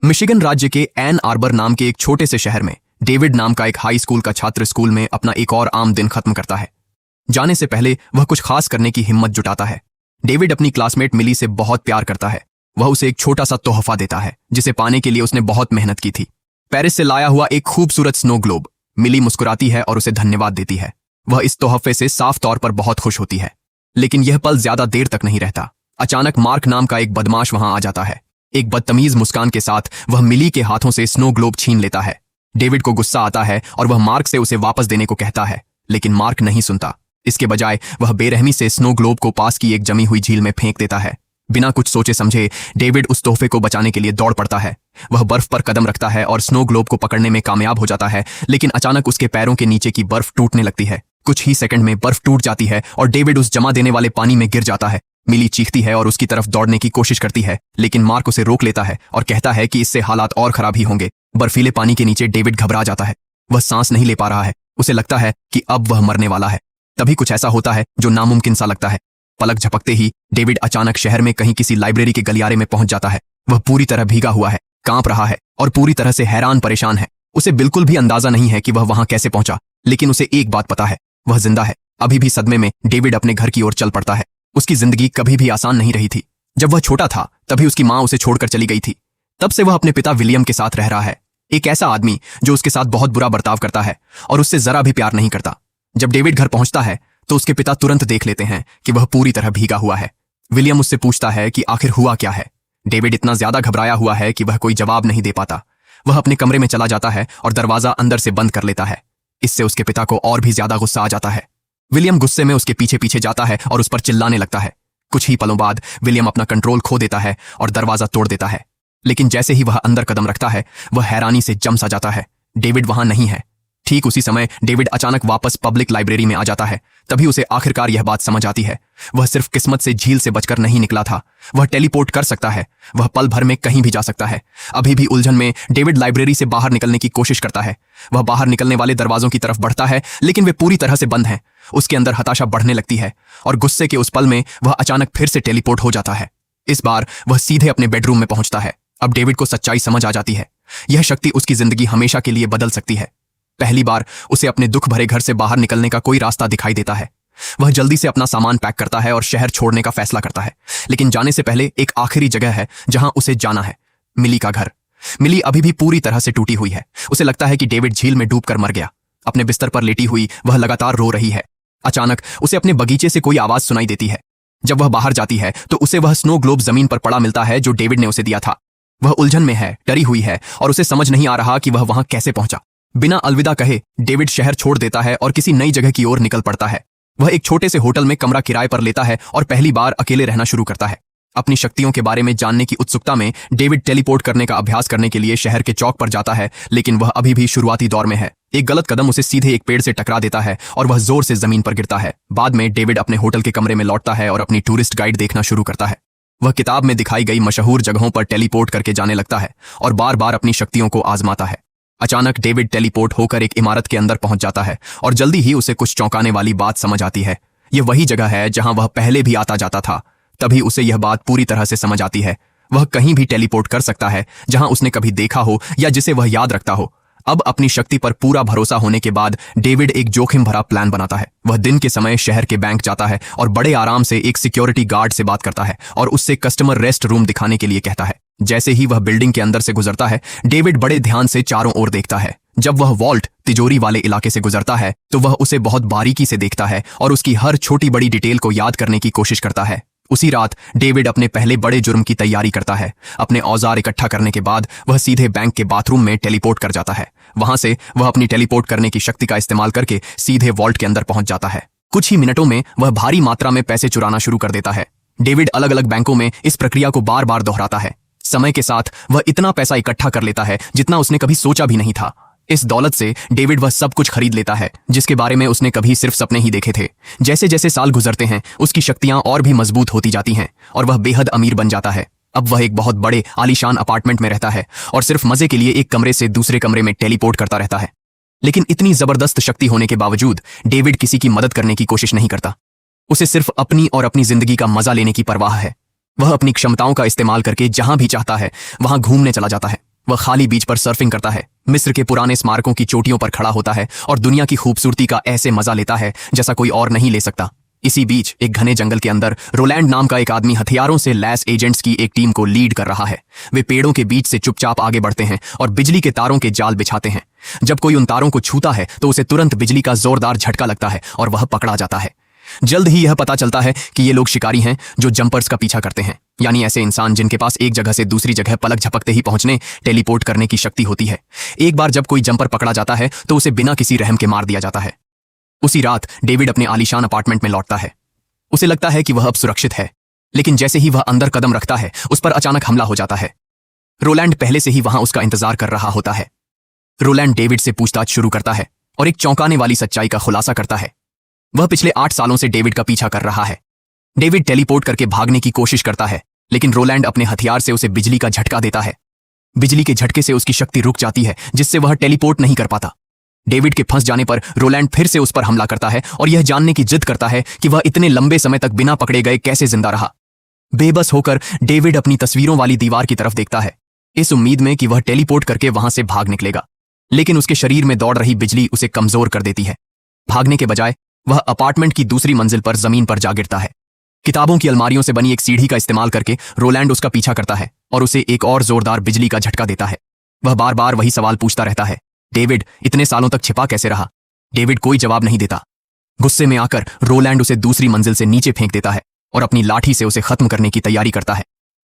Michigan राज्य के N arbor नाम के एक छोटे से शहर में डेविड नाम का एक हाई स्कूल का छात्र स्कूल में अपना एक और आम दिन खत्म करता है। जाने से पहले वह कुछ खास करने की हिम्मत जुटाता है। डेविड अपनी क्लासमेट मिली से बहुत प्यार करता है। वह उसे एक छोटा सा तोहफा देता है जिसे पाने के लिए उसने बहुत मेहनत की थी। पेरिस से लाया हुआ एक खूबसूरत स्नो ग्लोब। मिली मुस्कुराती है और उसे धन्यवाद देती है। वह इस तोहफे से साफ तौर पर बहुत खुश होती है। लेकिन यह पल ज्यादा देर तक नहीं रहता। अचानक मार्क नाम का एक बदमाश वहां आ जाता है। एक बदतमीज मुस्कान के साथ वह मिली के हाथों से स्नो ग्लोब छीन लेता है। डेविड को गुस्सा आता है और वह मार्क से उसे वापस देने को कहता है, लेकिन मार्क नहीं सुनता। इसके बजाय वह बेरहमी से स्नो ग्लोब को पास की एक जमी हुई झील में फेंक देता है। बिना कुछ सोचे समझे डेविड उस तोहफे को बचाने के लिए दौड़ पड़ता है। वह बर्फ पर कदम रखता है और स्नो ग्लोब को पकड़ने में कामयाब हो जाता है, लेकिन अचानक उसके पैरों के नीचे की बर्फ टूटने लगती है। कुछ ही सेकंड में बर्फ टूट जाती है और डेविड उस जमा देने वाले पानी में गिर जाता है। मिली चीखती है और उसकी तरफ दौड़ने की कोशिश करती है, लेकिन मार्क उसे रोक लेता है और कहता है कि इससे हालात और खराब ही होंगे। बर्फीले पानी के नीचे डेविड घबरा जाता है। वह सांस नहीं ले पा रहा है। उसे लगता है कि अब वह मरने वाला है। तभी कुछ ऐसा होता है जो नामुमकिन सा लगता है। पलक झपकते ही डेविड अचानक शहर में कहीं किसी लाइब्रेरी के गलियारे में पहुंच जाता है। वह पूरी तरह भीगा हुआ है, कांप रहा है और पूरी तरह से हैरान परेशान है। उसे बिल्कुल भी अंदाजा नहीं है कि वह वहां कैसे पहुंचा, लेकिन उसे एक बात पता है, वह जिंदा है। अभी भी सदमे में डेविड अपने घर की ओर चल पड़ता है। उसकी जिंदगी कभी भी आसान नहीं रही थी। जब वह छोटा था तभी उसकी मां उसे छोड़कर चली गई थी। तब से वह अपने पिता विलियम के साथ रह रहा है, एक ऐसा आदमी जो उसके साथ बहुत बुरा बर्ताव करता है और उससे जरा भी प्यार नहीं करता। जब डेविड घर पहुंचता है तो उसके पिता तुरंत देख लेते हैं कि वह पूरी तरह भीगा हुआ है। विलियम उससे पूछता है कि आखिर हुआ क्या है। डेविड इतना ज्यादा घबराया हुआ है कि वह कोई जवाब नहीं दे पाता। वह अपने कमरे में चला जाता है और दरवाजा अंदर से बंद कर लेता है। इससे उसके पिता को और भी ज्यादा गुस्सा आ जाता है। विलियम गुस्से में उसके पीछे पीछे जाता है और उस पर चिल्लाने लगता है। कुछ ही पलों बाद विलियम अपना कंट्रोल खो देता है और दरवाजा तोड़ देता है। लेकिन जैसे ही वह अंदर कदम रखता है वह हैरानी से जम सा जाता है। डेविड वहां नहीं है। ठीक उसी समय डेविड अचानक वापस पब्लिक लाइब्रेरी में आ जाता है। तभी उसे आखिरकार यह बात समझ आती है, वह सिर्फ किस्मत से झील से बचकर नहीं निकला था। वह टेलीपोर्ट कर सकता है। वह पल भर में कहीं भी जा सकता है। अभी भी उलझन में डेविड लाइब्रेरी से बाहर निकलने की कोशिश करता है। वह बाहर निकलने वाले दरवाजों की तरफ बढ़ता है, लेकिन वे पूरी तरह से बंद हैं। उसके अंदर हताशा बढ़ने लगती है और गुस्से के उस पल में वह अचानक फिर से टेलीपोर्ट हो जाता है। इस बार वह सीधे अपने बेडरूम में पहुंचता है। अब डेविड को सच्चाई समझ आ जाती है। यह शक्ति उसकी जिंदगी हमेशा के लिए बदल सकती है। पहली बार उसे अपने दुख भरे घर से बाहर निकलने का कोई रास्ता दिखाई देता है। वह जल्दी से अपना सामान पैक करता है और शहर छोड़ने का फैसला करता है। लेकिन जाने से पहले एक आखिरी जगह है जहां उसे जाना है, मिली का घर। मिली अभी भी पूरी तरह से टूटी हुई है। उसे लगता है कि डेविड झील में डूबकर मर गया। अपने बिस्तर पर लेटी हुई वह लगातार रो रही है। अचानक उसे अपने बगीचे से कोई आवाज सुनाई देती है। जब वह बाहर जाती है तो उसे वह स्नो ग्लोब जमीन पर पड़ा मिलता है जो डेविड ने उसे दिया था। वह उलझन में है, डरी हुई है और उसे समझ नहीं आ रहा कि वह वहां कैसे पहुंचा। बिना अलविदा कहे डेविड शहर छोड़ देता है और किसी नई जगह की ओर निकल पड़ता है। वह एक छोटे से होटल में कमरा किराए पर लेता है और पहली बार अकेले रहना शुरू करता है। अपनी शक्तियों के बारे में जानने की उत्सुकता में डेविड टेलीपोर्ट करने का अभ्यास करने के लिए शहर के चौक पर जाता है, लेकिन वह अभी भी शुरुआती दौर में है। एक गलत कदम उसे सीधे एक पेड़ से टकरा देता है और वह जोर से जमीन पर गिरता है। बाद में डेविड अपने होटल के कमरे में लौटता है और अपनी टूरिस्ट गाइड देखना शुरू करता है। वह किताब में दिखाई गई मशहूर जगहों पर टेलीपोर्ट करके जाने लगता है और बार बार अपनी शक्तियों को आजमाता है। अचानक डेविड टेलीपोर्ट होकर एक इमारत के अंदर पहुंच जाता है और जल्दी ही उसे कुछ चौंकाने वाली बात समझ आती है। यह वही जगह है जहां वह पहले भी आता जाता था। तभी उसे यह बात पूरी तरह से समझ आती है, वह कहीं भी टेलीपोर्ट कर सकता है जहां उसने कभी देखा हो या जिसे वह याद रखता हो। अब अपनी शक्ति पर पूरा भरोसा होने के बाद डेविड एक जोखिम भरा प्लान बनाता है। वह दिन के समय शहर के बैंक जाता है और बड़े आराम से एक सिक्योरिटी गार्ड से बात करता है और उससे कस्टमर रेस्ट रूम दिखाने के लिए कहता है। जैसे ही वह बिल्डिंग के अंदर से गुजरता है डेविड बड़े ध्यान से चारों ओर देखता है। जब वह वॉल्ट तिजोरी वाले इलाके से गुजरता है तो वह उसे बहुत बारीकी से देखता है और उसकी हर छोटी बड़ी डिटेल को याद करने की कोशिश करता है। उसी रात डेविड अपने पहले बड़े जुर्म की तैयारी करता है। अपने औजार इकट्ठा करने के बाद वह सीधे बैंक के बाथरूम में टेलीपोर्ट कर जाता है। वहां से वह अपनी टेलीपोर्ट करने की शक्ति का इस्तेमाल करके सीधे वॉल्ट के अंदर पहुंच जाता है। कुछ ही मिनटों में वह भारी मात्रा में पैसे चुराना शुरू कर देता है। डेविड अलग अलग बैंकों में इस प्रक्रिया को बार बार दोहराता है। समय के साथ वह इतना पैसा इकट्ठा कर लेता है जितना उसने कभी सोचा भी नहीं था। इस दौलत से डेविड वह सब कुछ खरीद लेता है जिसके बारे में उसने कभी सिर्फ सपने ही देखे थे। जैसे जैसे साल गुजरते हैं उसकी शक्तियां और भी मजबूत होती जाती हैं और वह बेहद अमीर बन जाता है। अब वह एक बहुत बड़े आलीशान अपार्टमेंट में रहता है और सिर्फ मजे के लिए एक कमरे से दूसरे कमरे में टेलीपोर्ट करता रहता है। लेकिन इतनी जबरदस्त शक्ति होने के बावजूद डेविड किसी की मदद करने की कोशिश नहीं करता। उसे सिर्फ अपनी और अपनी जिंदगी का मजा लेने की परवाह है। वह अपनी क्षमताओं का इस्तेमाल करके जहां भी चाहता है वहां घूमने चला जाता है। वह खाली बीच पर सर्फिंग करता है, मिस्र के पुराने स्मारकों की चोटियों पर खड़ा होता है और दुनिया की खूबसूरती का ऐसे मजा लेता है जैसा कोई और नहीं ले सकता। इसी बीच एक घने जंगल के अंदर रोलैंड नाम का एक आदमी हथियारों से लैस एजेंट्स की एक टीम को लीड कर रहा है। वे पेड़ों के बीच से चुपचाप आगे बढ़ते हैं और बिजली के तारों के जाल बिछाते हैं। जब कोई उन तारों को छूता है तो उसे तुरंत बिजली का जोरदार झटका लगता है और वह पकड़ा जाता है। जल्द ही यह पता चलता है कि ये लोग शिकारी हैं जो जंपर्स का पीछा करते हैं, यानी ऐसे इंसान जिनके पास एक जगह से दूसरी जगह पलक झपकते ही पहुंचने, टेलीपोर्ट करने की शक्ति होती है। एक बार जब कोई जंपर पकड़ा जाता है तो उसे बिना किसी रहम के मार दिया जाता है। उसी रात डेविड अपने आलीशान अपार्टमेंट में लौटता है। उसे लगता है कि वह अब सुरक्षित है, लेकिन जैसे ही वह अंदर कदम रखता है उस पर अचानक हमला हो जाता है। रोलैंड पहले से ही वहां उसका इंतजार कर रहा होता है। रोलैंड डेविड से पूछताछ शुरू करता है और एक चौंकाने वाली सच्चाई का खुलासा करता है। वह पिछले 8 सालों से डेविड का पीछा कर रहा है। डेविड टेलीपोर्ट करके भागने की कोशिश करता है, लेकिन रोलैंड अपने हथियार से उसे बिजली का झटका देता है। बिजली के झटके से उसकी शक्ति रुक जाती है, जिससे वह टेलीपोर्ट नहीं कर पाता। डेविड के फंस जाने पर रोलैंड फिर से उस पर हमला करता है और यह जानने की जिद करता है कि वह इतने लंबे समय तक बिना पकड़े गए कैसे जिंदा रहा। बेबस होकर डेविड अपनी तस्वीरों वाली दीवार की तरफ देखता है, इस उम्मीद में कि वह टेलीपोर्ट करके वहां से भाग निकलेगा, लेकिन उसके शरीर में दौड़ रही बिजली उसे कमजोर कर देती है। भागने के बजाय वह अपार्टमेंट की दूसरी मंजिल पर जमीन पर जा गिरता है। किताबों की अलमारियों से बनी एक सीढ़ी का इस्तेमाल करके रोलैंड उसका पीछा करता है और उसे एक और जोरदार बिजली का झटका देता है। वह बार बार वही सवाल पूछता रहता है, डेविड इतने सालों तक छिपा कैसे रहा? डेविड कोई जवाब नहीं देता। गुस्से में आकर रोलैंड उसे दूसरी मंजिल से नीचे फेंक देता है और अपनी लाठी से उसे खत्म करने की तैयारी करता है।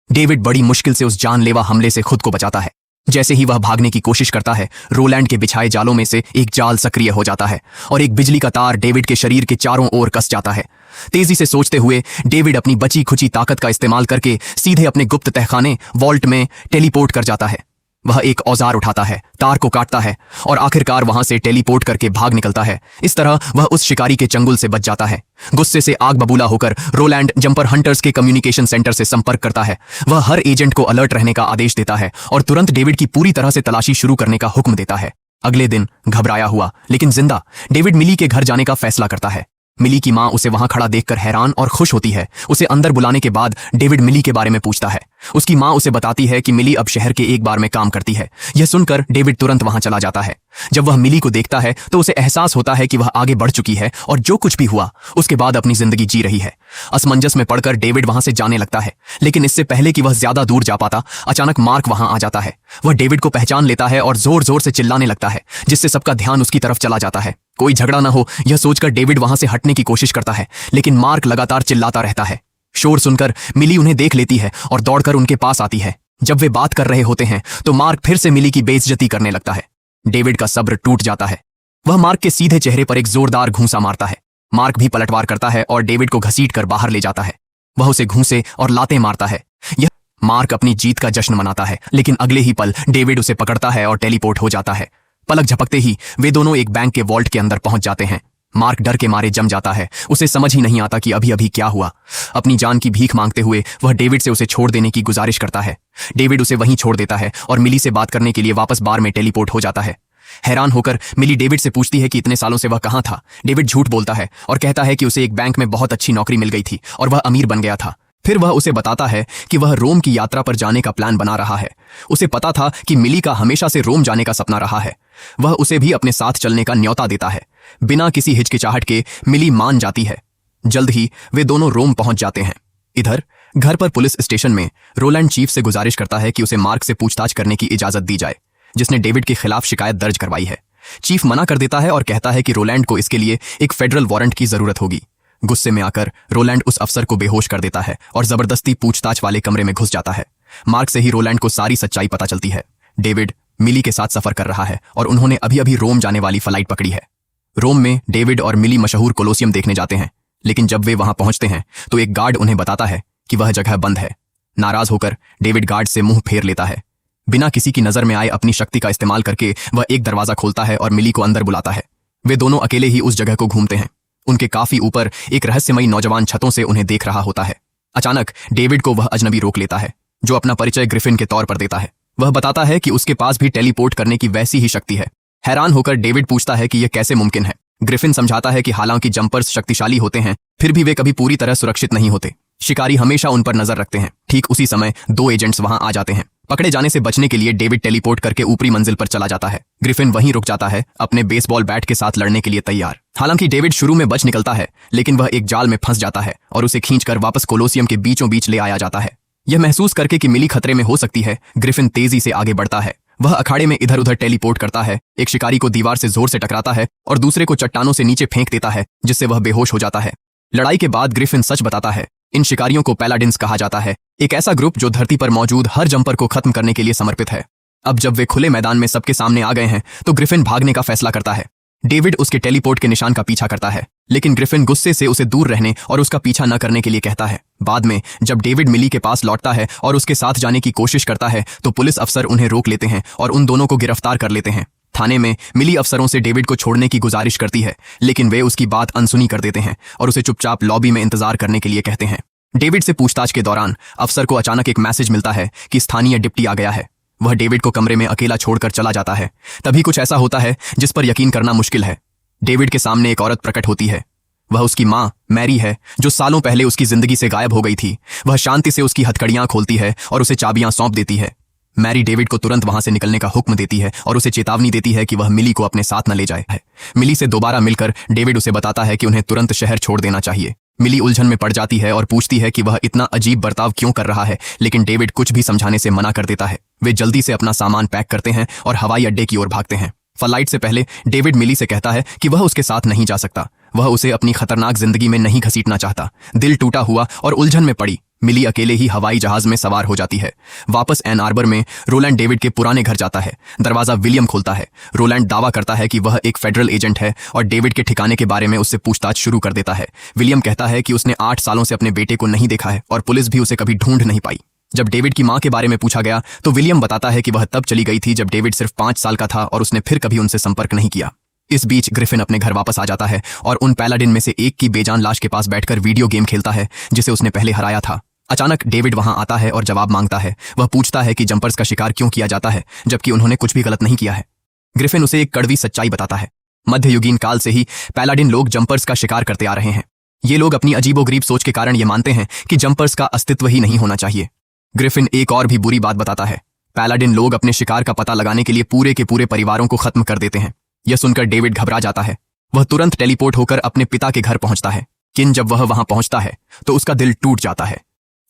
डेविड बड़ी मुश्किल से उस जानलेवा हमले से खुद को बचाता है। जैसे ही वह भागने की कोशिश करता है, रोलैंड के बिछाए जालों में से एक जाल सक्रिय हो जाता है और एक बिजली का तार डेविड के शरीर के चारों ओर कस जाता है। तेजी से सोचते हुए डेविड अपनी बची खुची ताकत का इस्तेमाल करके सीधे अपने गुप्त तहखाने वॉल्ट में टेलीपोर्ट कर जाता है। वह एक औजार उठाता है, तार को काटता है और आखिरकार वहां से टेलीपोर्ट करके भाग निकलता है। इस तरह वह उस शिकारी के चंगुल से बच जाता है। गुस्से से आग बबूला होकर रोलैंड जंपर हंटर्स के कम्युनिकेशन सेंटर से संपर्क करता है। वह हर एजेंट को अलर्ट रहने का आदेश देता है और तुरंत डेविड की पूरी तरह से तलाशी शुरू करने का हुक्म देता है। अगले दिन घबराया हुआ लेकिन जिंदा डेविड मिली के घर जाने का फैसला करता है। मिली की मां उसे वहां खड़ा देखकर हैरान और खुश होती है। उसे अंदर बुलाने के बाद डेविड मिली के बारे में पूछता है। उसकी मां उसे बताती है कि मिली अब शहर के एक बार में काम करती है। यह सुनकर डेविड तुरंत वहां चला जाता है। जब वह मिली को देखता है तो उसे एहसास होता है कि वह आगे बढ़ चुकी है और जो कुछ भी हुआ उसके बाद अपनी जिंदगी जी रही है। असमंजस में पड़कर डेविड वहां से जाने लगता है, लेकिन इससे पहले कि वह ज्यादा दूर जा पाता, अचानक मार्क वहां आ जाता है। वह डेविड को पहचान लेता है और जोर जोर से चिल्लाने लगता है, जिससे सबका ध्यान उसकी तरफ चला जाता है। कोई झगड़ा न हो यह सोचकर डेविड वहां से हटने की कोशिश करता है, लेकिन मार्क लगातार चिल्लाता रहता है। शोर सुनकर मिली उन्हें देख लेती है और दौड़कर उनके पास आती है। जब वे बात कर रहे होते हैं तो मार्क फिर से मिली की बेइज्जती करने लगता है। डेविड का सब्र टूट जाता है। वह मार्क के सीधे चेहरे पर एक जोरदार घूंसा मारता है। मार्क भी पलटवार करता है और डेविड को घसीटकर बाहर ले जाता है। वह उसे घूंसे और लातें मारता है। यह मार्क अपनी जीत का जश्न मनाता है, लेकिन अगले ही पल डेविड उसे पकड़ता है और टेलीपोर्ट हो जाता है। पलक झपकते ही वे दोनों एक बैंक के वॉल्ट के अंदर पहुंच जाते हैं। मार्क डर के मारे जम जाता है। उसे समझ ही नहीं आता कि अभी अभी क्या हुआ। अपनी जान की भीख मांगते हुए वह डेविड से उसे छोड़ देने की गुजारिश करता है। डेविड उसे वहीं छोड़ देता है और मिली से बात करने के लिए वापस बार में टेलीपोर्ट हो जाता है। हैरान होकर मिली डेविड से पूछती है कि इतने सालों से वह कहां था। डेविड झूठ बोलता है और कहता है कि उसे एक बैंक में बहुत अच्छी नौकरी मिल गई थी और वह अमीर बन गया था। फिर वह उसे बताता है कि वह रोम की यात्रा पर जाने का प्लान बना रहा है। उसे पता था कि मिली का हमेशा से रोम जाने का सपना रहा है। वह उसे भी अपने साथ चलने का न्योता देता है। बिना किसी हिचकिचाहट के मिली मान जाती है। जल्द ही वे दोनों रोम पहुंच जाते हैं। इधर घर पर पुलिस स्टेशन में रोलैंड चीफ से गुजारिश करता है कि उसे मार्क से पूछताछ करने की इजाजत दी जाए, जिसने डेविड के खिलाफ शिकायत दर्ज करवाई है। चीफ मना कर देता है और कहता है कि रोलैंड को इसके लिए एक फेडरल वारंट की जरूरत होगी। गुस्से में आकर रोलैंड उस अफसर को बेहोश कर देता है और जबरदस्ती पूछताछ वाले कमरे में घुस जाता है। मार्क से ही रोलैंड को सारी सच्चाई पता चलती है। डेविड मिली के साथ सफर कर रहा है और उन्होंने अभी अभी रोम जाने वाली फ्लाइट पकड़ी है। रोम में डेविड और मिली मशहूर कोलोसियम देखने जाते हैं, लेकिन जब वे वहां पहुंचते हैं तो एक गार्ड उन्हें बताता है कि वह जगह बंद है। नाराज होकर डेविड गार्ड से मुंह फेर लेता है। बिना किसी की नजर में आए अपनी शक्ति का इस्तेमाल करके वह एक दरवाजा खोलता है और मिली को अंदर बुलाता है। वे दोनों अकेले ही उस जगह को घूमते हैं। उनके काफी ऊपर एक रहस्यमयी नौजवान छतों से उन्हें देख रहा होता है। अचानक डेविड को वह अजनबी रोक लेता है, जो अपना परिचय ग्रिफिन के तौर पर देता है। वह बताता है कि उसके पास भी टेलीपोर्ट करने की वैसी ही शक्ति है। हैरान होकर डेविड पूछता है कि यह कैसे मुमकिन है। ग्रिफिन समझाता है कि हालांकि जंपर्स शक्तिशाली होते हैं, फिर भी वे कभी पूरी तरह सुरक्षित नहीं होते। शिकारी हमेशा उन पर नजर रखते हैं। ठीक उसी समय 2 एजेंट्स वहां आ जाते हैं। पकड़े जाने से बचने के लिए डेविड टेलीपोर्ट करके ऊपरी मंजिल पर चला जाता है। ग्रिफिन वहीं रुक जाता है, अपने बेसबॉल बैट के साथ लड़ने के लिए तैयार। हालांकि डेविड शुरू में बच निकलता है, लेकिन वह एक जाल में फंस जाता है और उसे खींचकर वापस कोलोसियम के बीचों बीच ले आया जाता है। यह महसूस करके कि मिली खतरे में हो सकती है, ग्रिफिन तेजी से आगे बढ़ता है। वह अखाड़े में इधर उधर टेलीपोर्ट करता है, एक शिकारी को दीवार से जोर से टकराता है और दूसरे को चट्टानों से नीचे फेंक देता है, जिससे वह बेहोश हो जाता है। लड़ाई के बाद ग्रिफिन सच बताता है। इन शिकारियों को पैलाडिन्स कहा जाता है, एक ऐसा ग्रुप जो धरती पर मौजूद हर जंपर को खत्म करने के लिए समर्पित है। अब जब वे खुले मैदान में सबके सामने आ गए हैं, तो ग्रिफिन भागने का फैसला करता है। डेविड उसके टेलीपोर्ट के निशान का पीछा करता है, लेकिन ग्रिफिन गुस्से से उसे दूर रहने और उसका पीछा न करने के लिए कहता है। बाद में जब डेविड मिली के पास लौटता है और उसके साथ जाने की कोशिश करता है, तो पुलिस अफसर उन्हें रोक लेते हैं और उन दोनों को गिरफ्तार कर लेते हैं। थाने में मिली अफसरों से डेविड को छोड़ने की गुजारिश करती है, लेकिन वे उसकी बात अनसुनी कर देते हैं और उसे चुपचाप लॉबी में इंतजार करने के लिए कहते हैं। डेविड से पूछताछ के दौरान अफसर को अचानक एक मैसेज मिलता है कि स्थानीय डिप्टी आ गया है। वह डेविड को कमरे में अकेला छोड़कर चला जाता है। तभी कुछ ऐसा होता है जिस पर यकीन करना मुश्किल है। डेविड के सामने एक औरत प्रकट होती है। वह उसकी माँ मैरी है, जो सालों पहले उसकी जिंदगी से गायब हो गई थी। वह शांति से उसकी हथकड़ियां खोलती है और उसे चाबियां सौंप देती है। मैरी डेविड को तुरंत वहां से निकलने का हुक्म देती है और उसे चेतावनी देती है कि वह मिली को अपने साथ न ले जाए। मिली से दोबारा मिलकर डेविड उसे बताता है कि उन्हें तुरंत शहर छोड़ देना चाहिए। मिली उलझन में पड़ जाती है और पूछती है कि वह इतना अजीब बर्ताव क्यों कर रहा है, लेकिन डेविड कुछ भी समझाने से मना कर देता है। वे जल्दी से अपना सामान पैक करते हैं और हवाई अड्डे की ओर भागते हैं। फ्लाइट से पहले डेविड मिली से कहता है कि वह उसके साथ नहीं जा सकता। वह उसे अपनी खतरनाक जिंदगी में नहीं घसीटना चाहता। दिल टूटा हुआ और उलझन में पड़ी मिली अकेले ही हवाई जहाज में सवार हो जाती है। वापस एन आर्बर में रोलैंड डेविड के पुराने घर जाता है। दरवाजा विलियम खोलता है। रोलैंड दावा करता है कि वह एक फेडरल एजेंट है और डेविड के ठिकाने के बारे में उससे पूछताछ शुरू कर देता है। विलियम कहता है कि उसने 8 सालों से अपने बेटे को नहीं देखा है और पुलिस भी उसे कभी ढूंढ नहीं पाई। जब डेविड की मां के बारे में पूछा गया, तो विलियम बताता है कि वह तब चली गई थी जब डेविड सिर्फ 5 साल का था और उसने फिर कभी उनसे संपर्क नहीं किया। इस बीच ग्रिफिन अपने घर वापस आ जाता है और उन पैलाडिन में से एक की बेजान लाश के पास बैठकर वीडियो गेम खेलता है, जिसे उसने पहले हराया था। अचानक डेविड वहां आता है और जवाब मांगता है। वह पूछता है कि जंपर्स का शिकार क्यों किया जाता है, जबकि उन्होंने कुछ भी गलत नहीं किया है। ग्रिफिन उसे एक कड़वी सच्चाई बताता है। मध्ययुगीन काल से ही पैलाडिन लोग जंपर्स का शिकार करते आ रहे हैं। ये लोग अपनी अजीबोगरीब सोच के कारण ये मानते हैं कि जंपर्स का अस्तित्व ही नहीं होना चाहिए। ग्रिफिन एक और भी बुरी बात बताता है। पैलाडिन लोग अपने शिकार का पता लगाने के लिए पूरे के पूरे परिवारों को खत्म कर देते हैं। यह सुनकर डेविड घबरा जाता है। वह तुरंत टेलीपोर्ट होकर अपने पिता के घर पहुंचता है, किन जब वह वहां पहुंचता है तो उसका दिल टूट जाता है।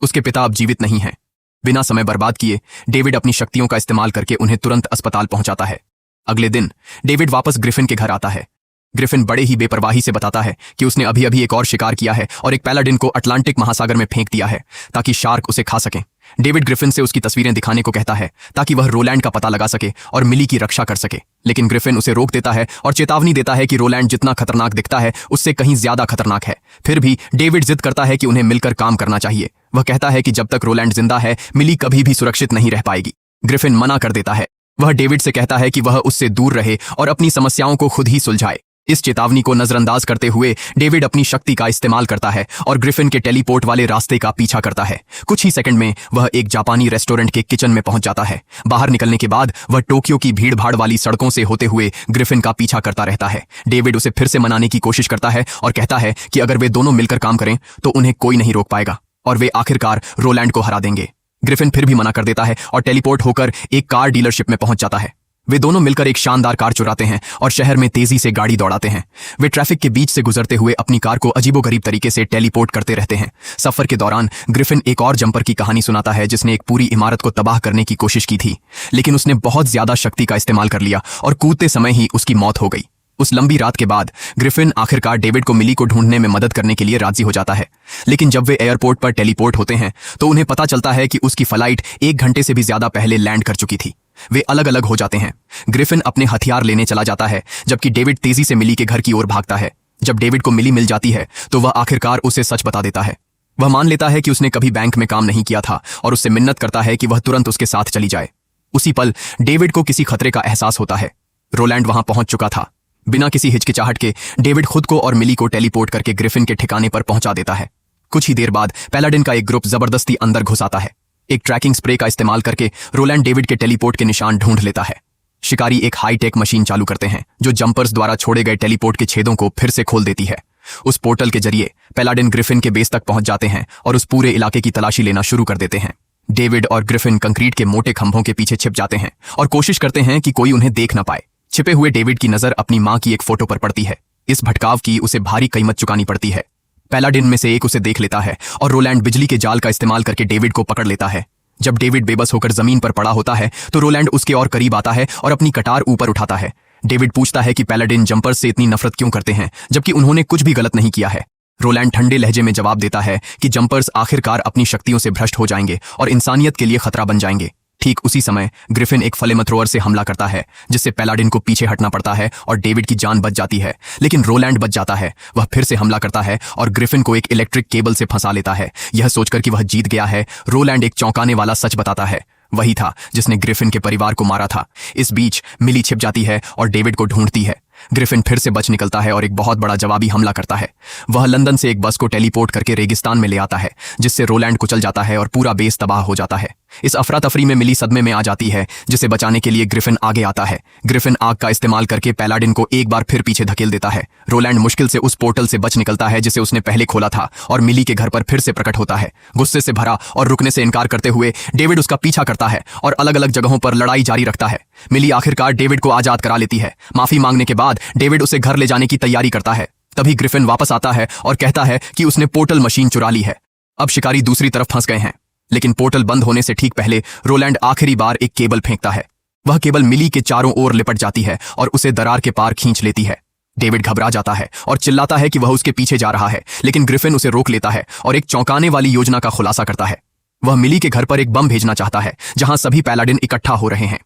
उसके पिता अब जीवित नहीं हैं। बिना समय बर्बाद किए डेविड अपनी शक्तियों का इस्तेमाल करके उन्हें तुरंत अस्पताल पहुंचाता है। अगले दिन डेविड वापस ग्रिफिन के घर आता है। ग्रिफिन बड़े ही बेपरवाही से बताता है कि उसने अभी अभी एक और शिकार किया है और एक पैलाडिन को अटलांटिक महासागर में फेंक दिया है ताकि शार्क उसे खा सके। डेविड ग्रिफिन से उसकी तस्वीरें दिखाने को कहता है ताकि वह रोलैंड का पता लगा सके और मिली की रक्षा कर सके, लेकिन ग्रिफिन उसे रोक देता है और चेतावनी देता है कि रोलैंड जितना खतरनाक दिखता है उससे कहीं ज्यादा खतरनाक है। फिर भी डेविड जिद करता है कि उन्हें मिलकर काम करना चाहिए। वह कहता है कि जब तक रोलैंड जिंदा है मिली कभी भी सुरक्षित नहीं रह पाएगी। ग्रिफिन मना कर देता है। वह डेविड से कहता है कि वह उससे दूर रहे और अपनी समस्याओं को खुद ही सुलझाए। इस चेतावनी को नजरअंदाज करते हुए डेविड अपनी शक्ति का इस्तेमाल करता है और ग्रिफिन के टेलीपोर्ट वाले रास्ते का पीछा करता है। कुछ ही सेकंड में वह एक जापानी रेस्टोरेंट के किचन में पहुंच जाता है। बाहर निकलने के बाद वह टोक्यो की भीड़-भाड़ वाली सड़कों से होते हुए ग्रिफिन का पीछा करता रहता है। डेविड उसे फिर से मनाने की कोशिश करता है और कहता है कि अगर वे दोनों मिलकर काम करें तो उन्हें कोई नहीं रोक पाएगा और वे आखिरकार रोलैंड को हरा देंगे। ग्रिफिन फिर भी मना कर देता है और टेलीपोर्ट होकर एक कार डीलरशिप में पहुंच जाता है। वे दोनों मिलकर एक शानदार कार चुराते हैं और शहर में तेजी से गाड़ी दौड़ाते हैं। वे ट्रैफिक के बीच से गुजरते हुए अपनी कार को अजीबोगरीब तरीके से टेलीपोर्ट करते रहते हैं। सफर के दौरान ग्रिफिन एक और जंपर की कहानी सुनाता है जिसने एक पूरी इमारत को तबाह करने की कोशिश की थी, लेकिन उसने बहुत ज्यादा शक्ति का इस्तेमाल कर लिया और कूदते समय ही उसकी मौत हो गई। उस लंबी रात के बाद ग्रिफिन आखिरकार डेविड को मिली को ढूंढने में मदद करने के लिए राजी हो जाता है, लेकिन जब वे एयरपोर्ट पर टेलीपोर्ट होते हैं तो उन्हें पता चलता है कि उसकी फ्लाइट 1 घंटे से भी ज्यादा पहले लैंड कर चुकी थी। वे अलग अलग हो जाते हैं। ग्रिफिन अपने हथियार लेने चला जाता है, जबकि डेविड तेजी से मिली के घर की ओर भागता है। जब डेविड को मिली मिल जाती है तो वह आखिरकार उसे सच बता देता है। वह मान लेता है कि उसने कभी बैंक में काम नहीं किया था और उससे मिन्नत करता है कि वह तुरंत उसके साथ चली जाए। उसी पल डेविड को किसी खतरे का एहसास होता है। रोलैंड वहां पहुंच चुका था। बिना किसी हिचकिचाहट के डेविड खुद को और मिली को टेलीपोर्ट करके ग्रिफिन के ठिकाने पर पहुंचा देता है। कुछ ही देर बाद पैलाडिन का एक ग्रुप जबरदस्ती अंदर घुस आता है। एक ट्रैकिंग स्प्रे का इस्तेमाल करके रोलैंड डेविड के टेलीपोर्ट के निशान ढूंढ लेता है। शिकारी एक हाईटेक मशीन चालू करते हैं जो जंपर्स द्वारा छोड़े गए टेलीपोर्ट के छेदों को फिर से खोल देती है। उस पोर्टल के जरिए पैलाडिन ग्रिफिन के बेस तक पहुंच जाते हैं और उस पूरे इलाके की तलाशी लेना शुरू कर देते हैं। डेविड और ग्रिफिन कंक्रीट के मोटे खंभों के पीछे छिप जाते हैं और कोशिश करते हैं कि कोई उन्हें देख ना पाए। छिपे हुए डेविड की नजर अपनी मां की एक फोटो पर पड़ती है। इस भटकाव की उसे भारी कीमत चुकानी पड़ती है। पैलाडिन में से एक उसे देख लेता है और रोलैंड बिजली के जाल का इस्तेमाल करके डेविड को पकड़ लेता है। जब डेविड बेबस होकर जमीन पर पड़ा होता है तो रोलैंड उसके और करीब आता है और अपनी कटार ऊपर उठाता है। डेविड पूछता है कि पैलाडिन जंपर्स से इतनी नफरत क्यों करते हैं जबकि उन्होंने कुछ भी गलत नहीं किया है। रोलैंड ठंडे लहजे में जवाब देता है कि जंपर्स आखिरकार अपनी शक्तियों से भ्रष्ट हो जाएंगे और इंसानियत के लिए खतरा बन जाएंगे। ठीक उसी समय ग्रिफिन एक फ्लेमथ्रोअर से हमला करता है जिससे पैलाडिन को पीछे हटना पड़ता है और डेविड की जान बच जाती है, लेकिन रोलैंड बच जाता है। वह फिर से हमला करता है और ग्रिफिन को एक इलेक्ट्रिक केबल से फंसा लेता है। यह सोचकर कि वह जीत गया है, रोलैंड एक चौंकाने वाला सच बताता है। वही था जिसने ग्रिफिन के परिवार को मारा था। इस बीच मिली छिप जाती है और डेविड को ढूंढती है। ग्रिफिन फिर से बच निकलता है और एक बहुत बड़ा जवाबी हमला करता है। वह लंदन से एक बस को टेलीपोर्ट करके रेगिस्तान में ले आता है जिससे रोलैंड कुचल जाता है और पूरा बेस तबाह हो जाता है। इस अफरा तफरी में मिली सदमे में आ जाती है जिसे बचाने के लिए ग्रिफिन आगे आता है। ग्रिफिन आग का इस्तेमाल करके पैलाडिन को एक बार फिर पीछे धकेल देता है। रोलैंड मुश्किल से उस पोर्टल से बच निकलता है जिसे उसने पहले खोला था और मिली के घर पर फिर से प्रकट होता है। गुस्से से भरा और रुकने से इनकार करते हुए डेविड उसका पीछा करता है और अलग अलग जगहों पर लड़ाई जारी रखता है। मिली आखिरकार डेविड को आजाद करा लेती है। माफी मांगने के बाद डेविड उसे घर ले जाने की तैयारी करता है। तभी ग्रिफिन वापस आता है और कहता है कि उसने पोर्टल मशीन चुरा ली है। अब शिकारी दूसरी तरफ फंस गए हैं, लेकिन पोर्टल बंद होने से ठीक पहले रोलैंड आखिरी बार एक केबल फेंकता है। वह केबल मिली के चारों ओर लिपट जाती है और उसे दरार के पार खींच लेती है। डेविड घबरा जाता है और चिल्लाता है कि वह उसके पीछे जा रहा है, लेकिन ग्रिफिन उसे रोक लेता है और एक चौंकाने वाली योजना का खुलासा करता है। वह मिली के घर पर एक बम भेजना चाहता है जहां सभी पैलाडिन इकट्ठा हो रहे हैं।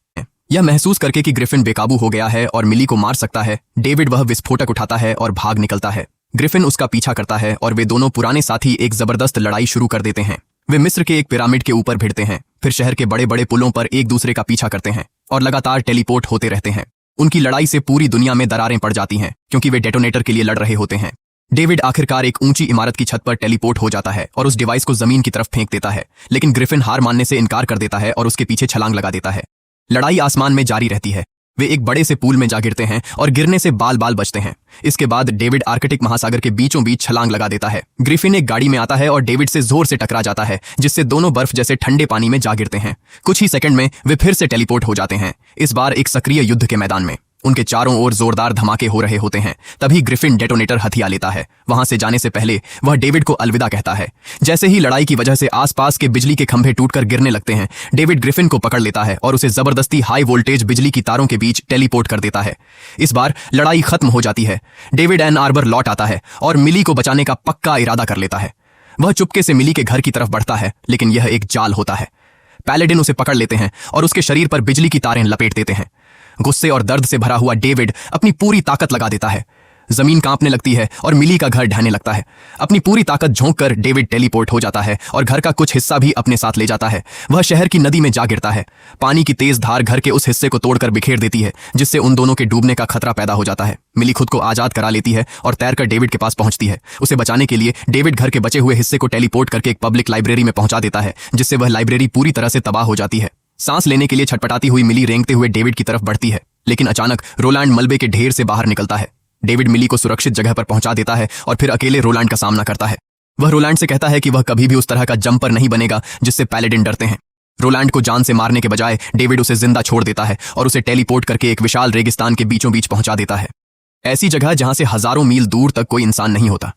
यह महसूस करके कि ग्रिफिन बेकाबू हो गया है और मिली को मार सकता है, डेविड वह विस्फोटक उठाता है और भाग निकलता है। ग्रिफिन उसका पीछा करता है और वे दोनों पुराने साथी एक जबरदस्त लड़ाई शुरू कर देते हैं। वे मिस्र के एक पिरामिड के ऊपर भिड़ते हैं, फिर शहर के बड़े बड़े पुलों पर एक दूसरे का पीछा करते हैं और लगातार टेलीपोर्ट होते रहते हैं। उनकी लड़ाई से पूरी दुनिया में दरारें पड़ जाती हैं क्योंकि वे डेटोनेटर के लिए लड़ रहे होते हैं। डेविड आखिरकार एक ऊंची इमारत की छत पर टेलीपोर्ट हो जाता है और उस डिवाइस को जमीन की तरफ फेंक देता है, लेकिन ग्रिफिन हार मानने से इनकार कर देता है और उसके पीछे छलांग लगा देता है। लड़ाई आसमान में जारी रहती है। वे एक बड़े से पूल में जा गिरते हैं और गिरने से बाल बाल बचते हैं। इसके बाद डेविड आर्कटिक महासागर के बीचों बीच छलांग लगा देता है। ग्रिफिन एक गाड़ी में आता है और डेविड से जोर से टकरा जाता है जिससे दोनों बर्फ जैसे ठंडे पानी में जा गिरते हैं। कुछ ही सेकंड में वे फिर से टेलीपोर्ट हो जाते हैं, इस बार एक सक्रिय युद्ध के मैदान में। उनके चारों ओर जोरदार धमाके हो रहे होते हैं। तभी ग्रिफिन डेटोनेटर हथिया लेता है। वहां से जाने से पहले वह डेविड को अलविदा कहता है। जैसे ही लड़ाई की वजह से आसपास के बिजली के खंभे टूटकर गिरने लगते हैं, डेविड ग्रिफिन को पकड़ लेता है और उसे जबरदस्ती हाई वोल्टेज बिजली की तारों के बीच टेलीपोर्ट कर देता है। इस बार लड़ाई खत्म हो जाती है। डेविड एन आर्बर लौट आता है और मिली को बचाने का पक्का इरादा कर लेता है। वह चुपके से मिली के घर की तरफ बढ़ता है, लेकिन यह एक जाल होता है। पैलेडिन उसे पकड़ लेते हैं और उसके शरीर पर बिजली की तारें लपेट देते हैं। गुस्से और दर्द से भरा हुआ डेविड अपनी पूरी ताकत लगा देता है। जमीन कांपने लगती है और मिली का घर ढहने लगता है। अपनी पूरी ताकत झोंककर डेविड टेलीपोर्ट हो जाता है और घर का कुछ हिस्सा भी अपने साथ ले जाता है। वह शहर की नदी में जा गिरता है। पानी की तेज धार घर के उस हिस्से को तोड़कर बिखेर देती है, जिससे उन दोनों के डूबने का खतरा पैदा हो जाता है। मिली खुद को आजाद करा लेती है और तैरकर डेविड के पास पहुंचती है। उसे बचाने के लिए डेविड घर के बचे हुए हिस्से को टेलीपोर्ट करके एक पब्लिक लाइब्रेरी में पहुंचा देता है, जिससे वह लाइब्रेरी पूरी तरह से तबाह हो जाती है। सांस लेने के लिए छटपटाती हुई मिली रेंगते हुए डेविड की तरफ बढ़ती है, लेकिन अचानक रोलैंड मलबे के ढेर से बाहर निकलता है। डेविड मिली को सुरक्षित जगह पर पहुंचा देता है और फिर अकेले रोलैंड का सामना करता है। वह रोलैंड से कहता है कि वह कभी भी उस तरह का जंपर नहीं बनेगा जिससे पैलेडिन डरते हैं। रोलैंड को जान से मारने के बजाय डेविड उसे जिंदा छोड़ देता है और उसे टेलीपोर्ट करके एक विशाल रेगिस्तान के बीचों बीच पहुंचा देता है, ऐसी जगह जहां से हजारों मील दूर तक कोई इंसान नहीं होता।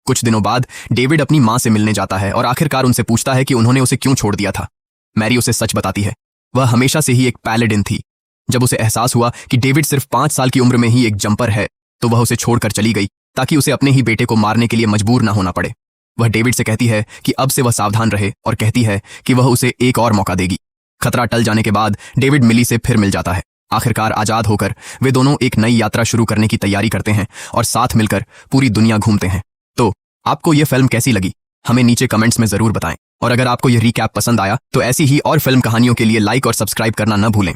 कुछ दिनों बाद डेविड अपनी मां से मिलने जाता है और आखिरकार उनसे पूछता है कि उन्होंने उसे क्यों छोड़ दिया था। मैरी उसे सच बताती है। वह हमेशा से ही एक पैलेडिन थी। जब उसे एहसास हुआ कि डेविड सिर्फ 5 साल की उम्र में ही एक जंपर है, तो वह उसे छोड़कर चली गई ताकि उसे अपने ही बेटे को मारने के लिए मजबूर ना होना पड़े। वह डेविड से कहती है कि अब से वह सावधान रहे और कहती है कि वह उसे एक और मौका देगी। खतरा टल जाने के बाद डेविड मिली से फिर मिल जाता है। आखिरकार आजाद होकर वे दोनों एक नई यात्रा शुरू करने की तैयारी करते हैं और साथ मिलकर पूरी दुनिया घूमते हैं। तो आपको यह फिल्म कैसी लगी, हमें नीचे कमेंट्स में जरूर बताएं। और अगर आपको यह रिकैप पसंद आया तो ऐसी ही और फिल्म कहानियों के लिए लाइक और सब्सक्राइब करना न भूलें।